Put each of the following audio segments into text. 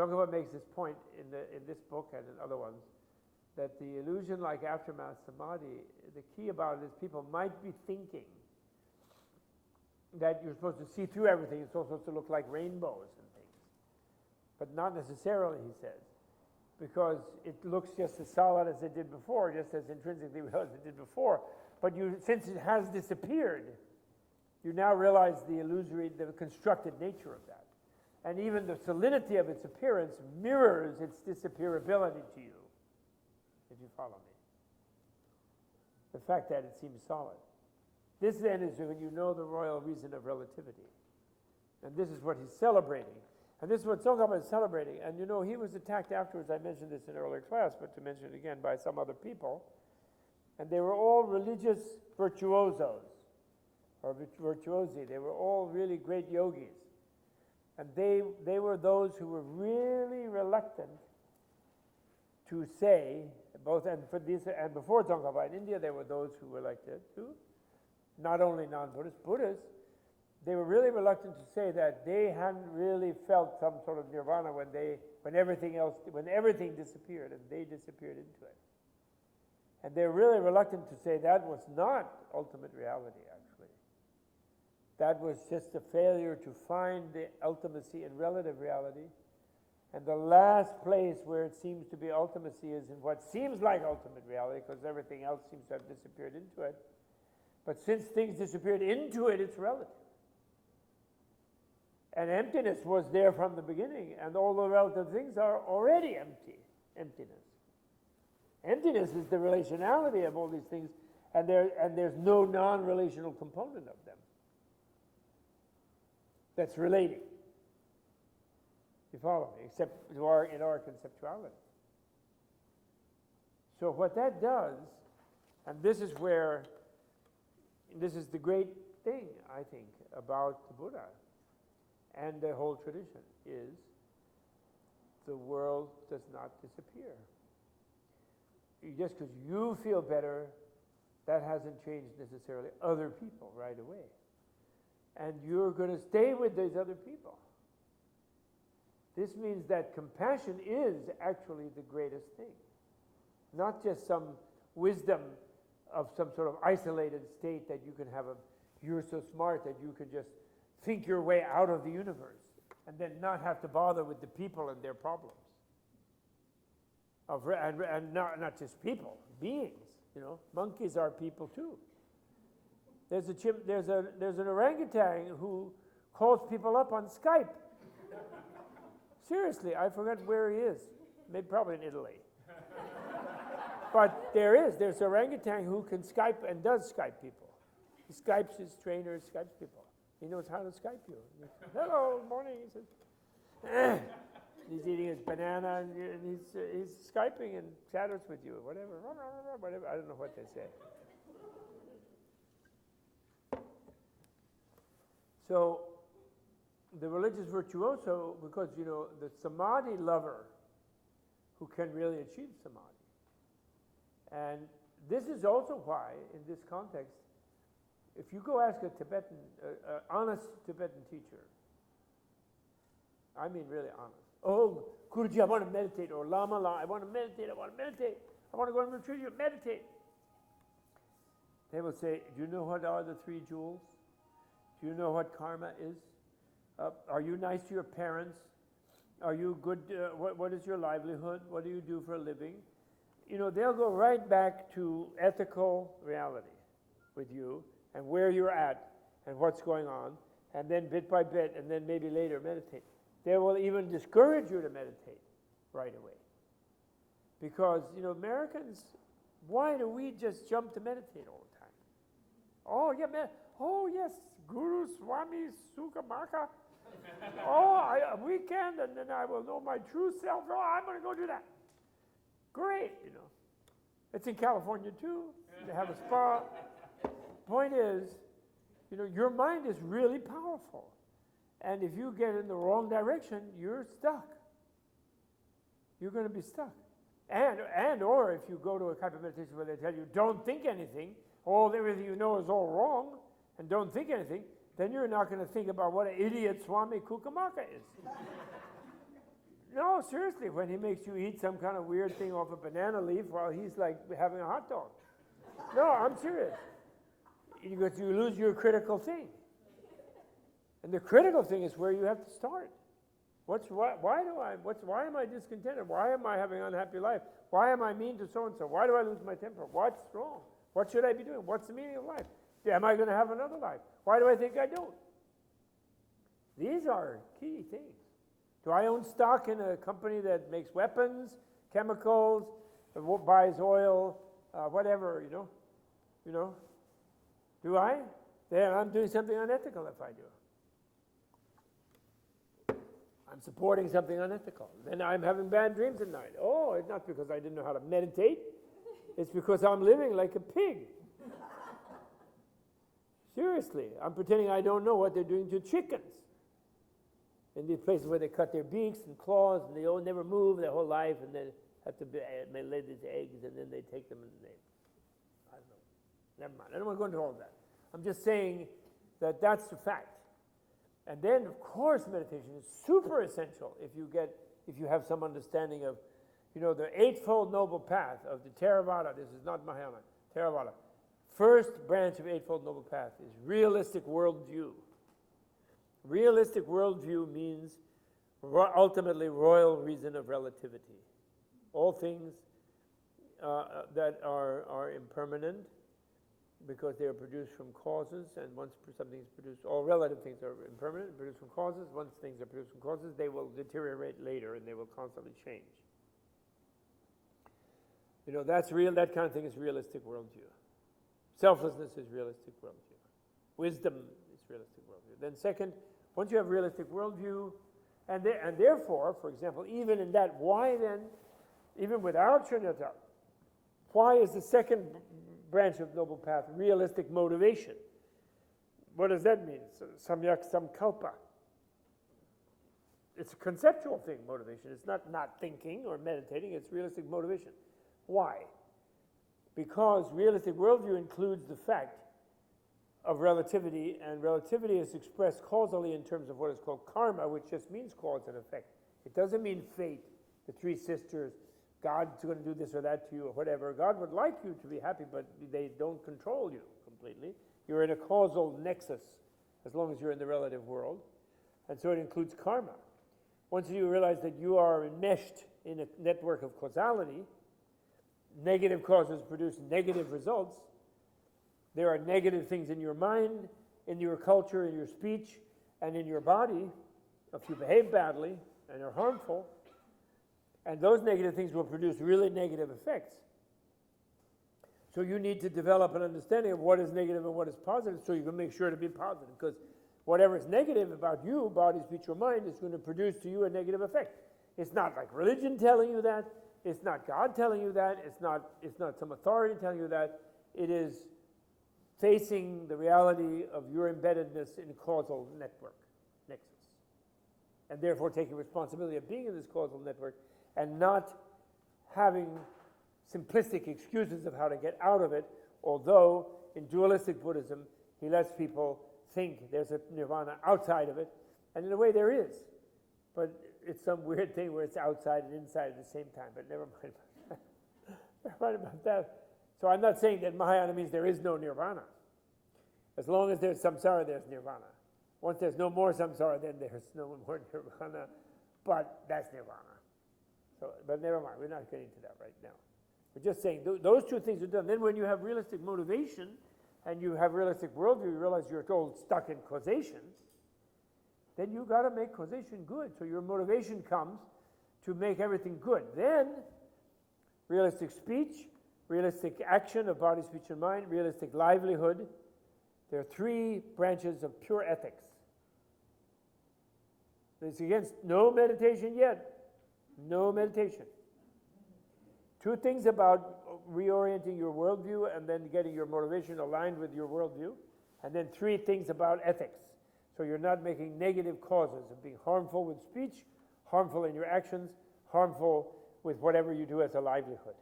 Tsongkhapa makes this point in this book and in other ones, that the illusion like aftermath samadhi, the key about it is people might be thinking that you're supposed to see through everything, it's all supposed to look like rainbows and things. But not necessarily, he says, because it looks just as solid as it did before, just as intrinsically real as it did before. But since it has disappeared, you now realize the illusory, the constructed nature of that. And even the solidity of its appearance mirrors its disappearability to you, if you follow me. The fact that it seems solid. This then is when you know the royal reason of relativity. And this is what he's celebrating. And this is what Tsongkhapa is celebrating. And you know, he was attacked afterwards, I mentioned this in earlier class, but to mention it again, by some other people. And they were all religious virtuosos, or virtuosi. They were all really great yogis. And they were those who were really reluctant to say, both, and for this, and before Tsongkhapa in India, there were those who were like that too, not only non-Buddhists, Buddhists. They were really reluctant to say that they hadn't really felt some sort of nirvana when everything disappeared and they disappeared into it. And they're really reluctant to say that was not ultimate reality, actually. That was just a failure to find the ultimacy in relative reality. And the last place where it seems to be ultimacy is in what seems like ultimate reality, because everything else seems to have disappeared into it. But since things disappeared into it, it's relative. And emptiness was there from the beginning, and all the relative things are already emptiness. Emptiness is the relationality of all these things, and there's no non-relational component of them that's relating. You follow me? Except in our conceptuality. So what that does, and this is the great thing, I think, about the Buddha and the whole tradition, is the world does not disappear. Just because you feel better, that hasn't changed necessarily other people right away. And you're going to stay with these other people. This means that compassion is actually the greatest thing. Not just some wisdom of some sort of isolated state that you can have you're so smart that you can just think your way out of the universe and then not have to bother with the people and their problems. And not just people, beings. You know, monkeys are people too. There's an orangutan who calls people up on Skype. Seriously, I forgot where he is. Maybe probably in Italy. But there's an orangutan who can Skype and does Skype people. He Skypes his trainers, Skypes people. He knows how to Skype you. Hello, morning. He says, he's eating his banana and he's Skyping and chatters with you, whatever. I don't know what they say. So the religious virtuoso, because the samadhi lover who can really achieve samadhi. And this is also why, in this context, if you go ask a Tibetan, honest Tibetan teacher, I mean really honest, oh, Guruji, I want to meditate, or Lama, I want to meditate, I want to go on retreat, meditate. They will say, do you know what are the three jewels? Do you know what karma is? Are you nice to your parents? Are you good? What is your livelihood? What do you do for a living? They'll go right back to ethical reality with you and where you're at and what's going on, and then bit by bit, and then maybe later meditate. They will even discourage you to meditate right away. Because, Americans, why do we just jump to meditate all the time? Oh, yeah, yes, Guru Swami Sukhamaka. A weekend, and then I will know my true self. Oh, I'm going to go do that. Great, It's in California too. They have a spa. Point is, your mind is really powerful. And if you get in the wrong direction, you're stuck. You're going to be stuck. Or if you go to a kind of meditation where they tell you, don't think anything, everything you know is all wrong, and don't think anything, then you're not going to think about what an idiot Swami Kukamaka is. No, seriously, when he makes you eat some kind of weird thing off a banana leaf while he's like having a hot dog. No, I'm serious. Because you lose your critical thing. And the critical thing is where you have to start. Why am I discontented? Why am I having an unhappy life? Why am I mean to so-and-so? Why do I lose my temper? What's wrong? What should I be doing? What's the meaning of life? Am I going to have another life? Why do I think I don't? These are key things. Do I own stock in a company that makes weapons, chemicals, buys oil, whatever, you know? Do I? Then I'm doing something unethical if I do. I'm supporting something unethical. Then I'm having bad dreams at night. Oh, it's not because I didn't know how to meditate. It's because I'm living like a pig. Seriously, I'm pretending I don't know what they're doing to chickens. In these places where they cut their beaks and claws and they never move their whole life and then have to lay these eggs and then they take them and I don't know. Never mind. I don't want to go into all that. I'm just saying that that's the fact. And then, of course, meditation is super essential if you have some understanding of, the Eightfold Noble Path of the Theravada. This is not Mahayana. Theravada. First branch of Eightfold Noble Path is realistic worldview. Realistic worldview means ultimately royal reason of relativity. All things that are impermanent, because they are produced from causes, and once something is produced, all relative things are impermanent, produced from causes. Once things are produced from causes, they will deteriorate later, and they will constantly change. That's real. That kind of thing is realistic worldview. Selflessness is realistic worldview. Wisdom is realistic worldview. Then second, once you have realistic worldview, and therefore, for example, even in that, why then, even without Shunyata, why is the second branch of Noble Path realistic motivation? What does that mean? Samyak samkalpa. It's a conceptual thing, motivation. It's not thinking or meditating, it's realistic motivation. Why? Because realistic worldview includes the fact of relativity, and relativity is expressed causally in terms of what is called karma, which just means cause and effect. It doesn't mean fate, the three sisters, God's going to do this or that to you or whatever. God would like you to be happy, but they don't control you completely. You're in a causal nexus as long as you're in the relative world. And so it includes karma. Once you realize that you are enmeshed in a network of causality, negative causes produce negative results. There are negative things in your mind, in your culture, in your speech, and in your body if you behave badly and are harmful. And those negative things will produce really negative effects. So you need to develop an understanding of what is negative and what is positive so you can make sure to be positive. Because whatever is negative about you, body, speech, or mind, is going to produce to you a negative effect. It's not like religion telling you that. It's not God telling you that. It's not some authority telling you that. It is facing the reality of your embeddedness in a causal network, nexus. And therefore taking responsibility of being in this causal network and not having simplistic excuses of how to get out of it, although in dualistic Buddhism, he lets people think there's a nirvana outside of it, and in a way there is. But it's some weird thing where it's outside and inside at the same time, but never mind about that. Never mind about that. So I'm not saying that Mahayana means there is no nirvana. As long as there's samsara, there's nirvana. Once there's no more samsara, then there's no more nirvana, but that's nirvana. So, but never mind, we're not getting to that right now. We're just saying those two things are done. Then when you have realistic motivation and you have realistic worldview, you realize you're all stuck in causation, then you got to make causation good. So your motivation comes to make everything good. Then realistic speech, realistic action of body, speech, and mind, realistic livelihood. There are three branches of pure ethics. It's against no meditation yet. No meditation. Two things about reorienting your worldview and then getting your motivation aligned with your worldview. And then three things about ethics. So you're not making negative causes of being harmful with speech, harmful in your actions, harmful with whatever you do as a livelihood.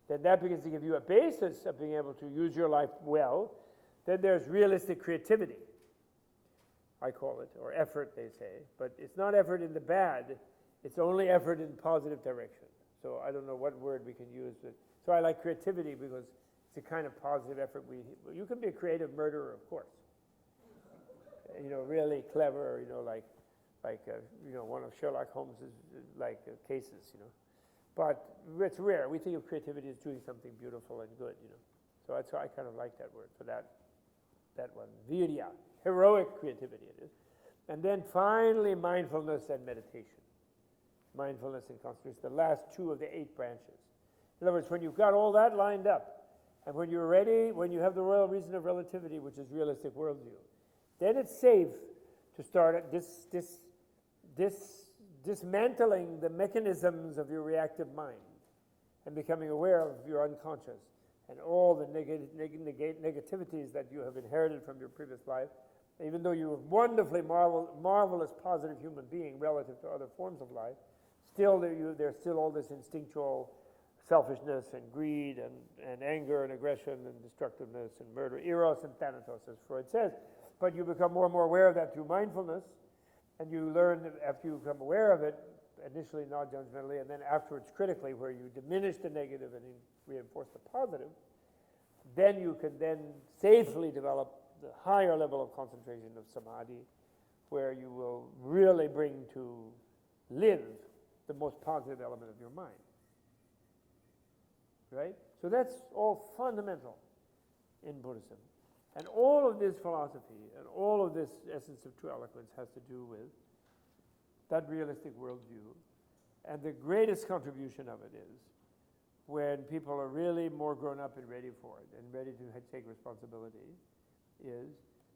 Then that begins to give you a basis of being able to use your life well. Then there's realistic creativity, I call it, or effort, they say. But it's not effort in the bad. It's only effort in positive direction. So I don't know what word we can use. So I like creativity because it's a kind of positive effort. You can be a creative murderer, of course. Really clever, like one of Sherlock Holmes's cases, But it's rare. We think of creativity as doing something beautiful and good, So that's why I kind of like that word for that one. Virya, heroic creativity it is. And then finally, mindfulness and meditation. Mindfulness and concentration, the last two of the 8 branches. In other words, when you've got all that lined up, and when you're ready, when you have the royal reason of relativity, which is realistic worldview, then it's safe to start dismantling the mechanisms of your reactive mind and becoming aware of your unconscious and all the negativities that you have inherited from your previous life. Even though you're a wonderfully marvelous positive human being relative to other forms of life, still there's still all this instinctual selfishness and greed and anger and aggression and destructiveness and murder, eros and thanatos, as Freud says. But you become more and more aware of that through mindfulness, and you learn that after you become aware of it, initially non-judgmentally, and then afterwards critically, where you diminish the negative and reinforce the positive, then you can then safely develop the higher level of concentration of samadhi, where you will really bring to live the most positive element of your mind. Right? So that's all fundamental in Buddhism. And all of this philosophy and all of this essence of true eloquence has to do with that realistic worldview. And the greatest contribution of it is when people are really more grown up and ready for it and ready to take responsibility, is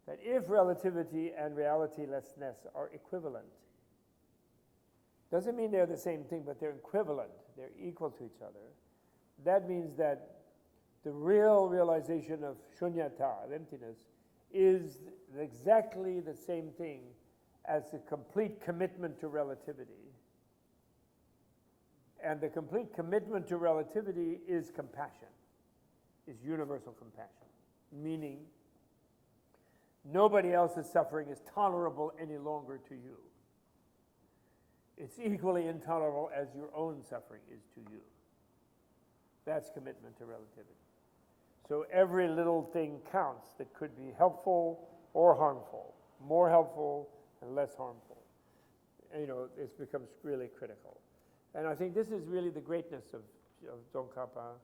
that if relativity and realitylessness are equivalent, doesn't mean they're the same thing, but they're equivalent, they're equal to each other. That means that the real realization of shunyata, of emptiness, is exactly the same thing as the complete commitment to relativity. And the complete commitment to relativity is compassion, is universal compassion, meaning nobody else's suffering is tolerable any longer to you. It's equally intolerable as your own suffering is to you. That's commitment to relativity. So every little thing counts that could be helpful or harmful, more helpful and less harmful. It becomes really critical. And I think this is really the greatness of Tsongkhapa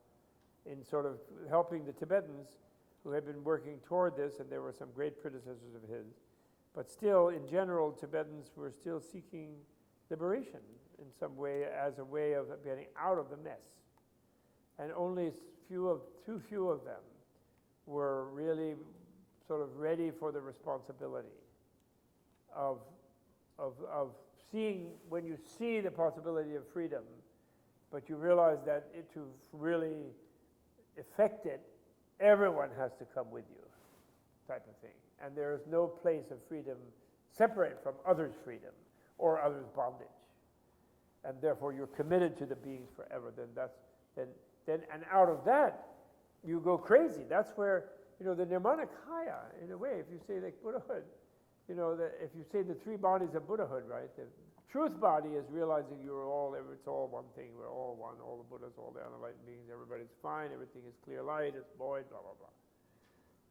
in sort of helping the Tibetans who had been working toward this, and there were some great predecessors of his. But still, in general, Tibetans were still seeking liberation in some way as a way of getting out of the mess. And only too few of them were really sort of ready for the responsibility of seeing, when you see the possibility of freedom, but you realize that to really effect it, everyone has to come with you, type of thing. And there is no place of freedom separate from others' freedom or others' bondage. And therefore you're committed to the beings forever. Then out of that, you go crazy. That's where, the Nirmanakaya, in a way, if you say like Buddhahood, if you say the 3 bodies of Buddhahood, right? The truth body is realizing it's all one thing, we're all one, all the Buddhas, all the unenlightened beings, everybody's fine, everything is clear light, it's void, blah, blah, blah.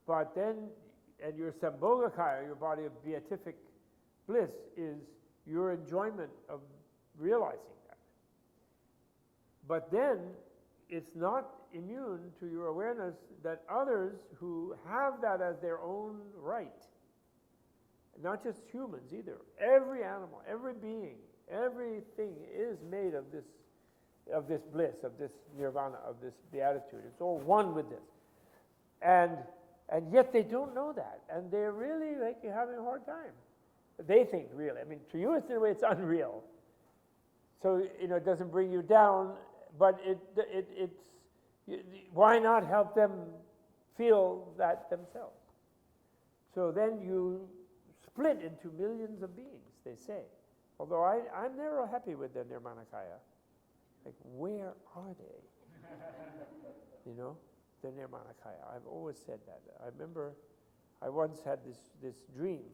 But then, and your Sambhogakaya, your body of beatific bliss, is your enjoyment of realizing that. But then, it's not immune to your awareness that others who have that as their own right, not just humans either, every animal, every being, everything is made of this bliss, of this nirvana, of this beatitude. It's all one with this. And yet they don't know that. And they're really having a hard time. They think, really. I mean, to you, in a way, it's unreal. So, it doesn't bring you down, but why not help them feel that themselves? So then you split into millions of beings, they say. Although I'm never happy with the Nirmanakaya. Like, where are they? The Nirmanakaya. I've always said that. I remember I once had this dream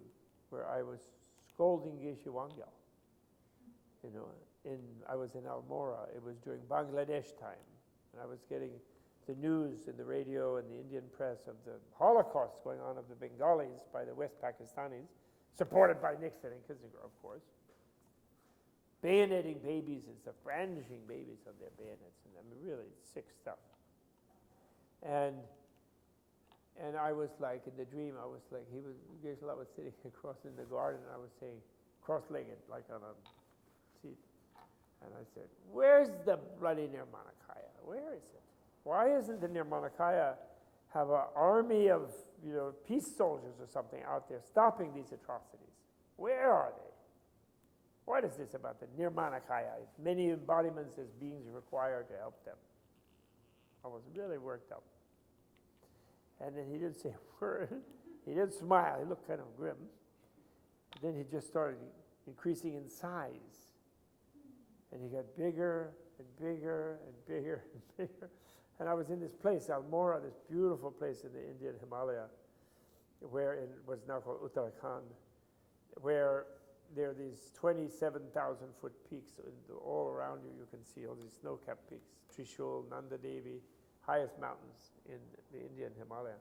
where I was scolding Geshe Wangyal, I was in Almora. It was during Bangladesh time, and I was getting the news in the radio and the Indian press of the Holocaust going on of the Bengalis by the West Pakistanis, supported by Nixon and Kissinger, of course, bayoneting babies and stuff, brandishing babies on their bayonets, and I mean, really sick stuff. And I was like, in the dream, I was like, Geshe-la was sitting across in the garden, and I was saying, cross-legged, like on a seat. And I said, where's the bloody Nirmanakaya? Where is it? Why isn't the Nirmanakaya have an army of, peace soldiers or something out there stopping these atrocities? Where are they? What is this about the Nirmanakaya? Many embodiments as beings required to help them. I was really worked up. And then he didn't say a word. He didn't smile. He looked kind of grim. Then he just started increasing in size. And he got bigger and bigger and bigger and bigger. And I was in this place, Almora, this beautiful place in the Indian Himalaya, where it was now called Uttarakhand, where there are these 27,000-foot peaks all around you. You can see all these snow-capped peaks, Trishul, Nanda Devi, highest mountains in the Indian Himalaya.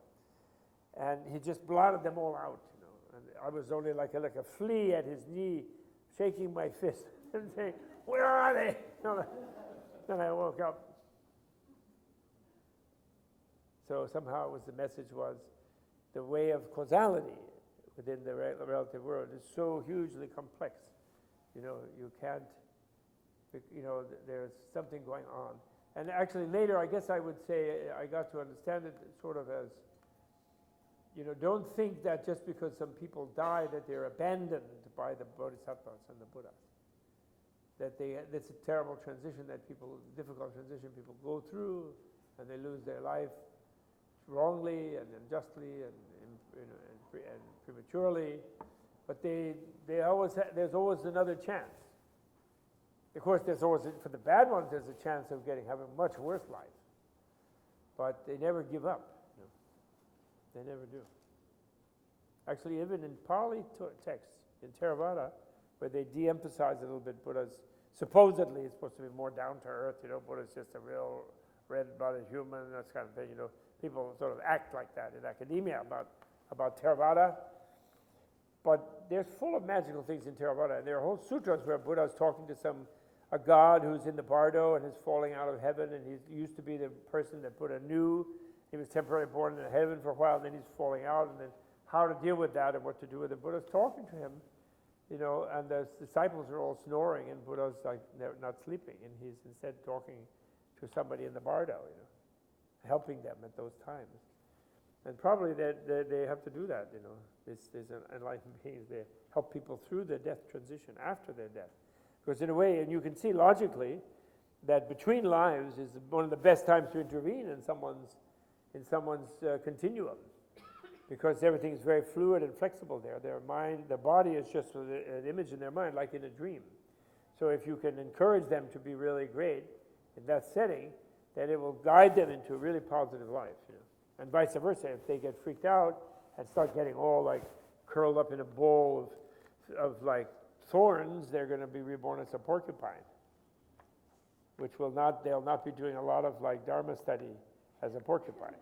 And he just blotted them all out, And I was only like a flea at his knee, shaking my fist and saying, where are they? Then I woke up. So somehow the message was the way of causality within the relative world is so hugely complex. You can't, there's something going on. And actually later, I guess I would say, I got to understand it sort of as, don't think that just because some people die that they're abandoned by the bodhisattvas and the Buddhas. That's a terrible transition difficult transition people go through, and they lose their life wrongly and unjustly and prematurely. But there's always another chance. Of course, there's always, for the bad ones, there's a chance of having a much worse life. But they never give up. They never do. Actually, even in Pali texts, in Theravada, where they de-emphasize a little bit Buddha's, supposedly it's supposed to be more down to earth, Buddha's just a real red-blooded human, that kind of thing, People sort of act like that in academia about Theravada. But there's full of magical things in Theravada. And there are whole sutras where Buddha is talking to a god who's in the bardo and is falling out of heaven, and he used to be the person that Buddha knew. He was temporarily born in heaven for a while, and then he's falling out, and then how to deal with that and what to do with it. Buddha's talking to him, and the disciples are all snoring, and Buddha's like not sleeping, and he's instead talking to somebody in the bardo, helping them at those times. And probably they have to do that, There's enlightened beings, they help people through the death transition, after their death. Because in a way, and you can see logically, that between lives is one of the best times to intervene in someone's continuum. Because everything is very fluid and flexible there. Their body is just an image in their mind, like in a dream. So if you can encourage them to be really great in that setting, then it will guide them into a really positive life. And vice versa, if they get freaked out and start getting all like curled up in a bowl of like thorns, they're going to be reborn as a porcupine, which they'll not be doing a lot of like Dharma study as a porcupine.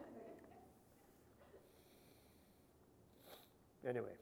Anyway.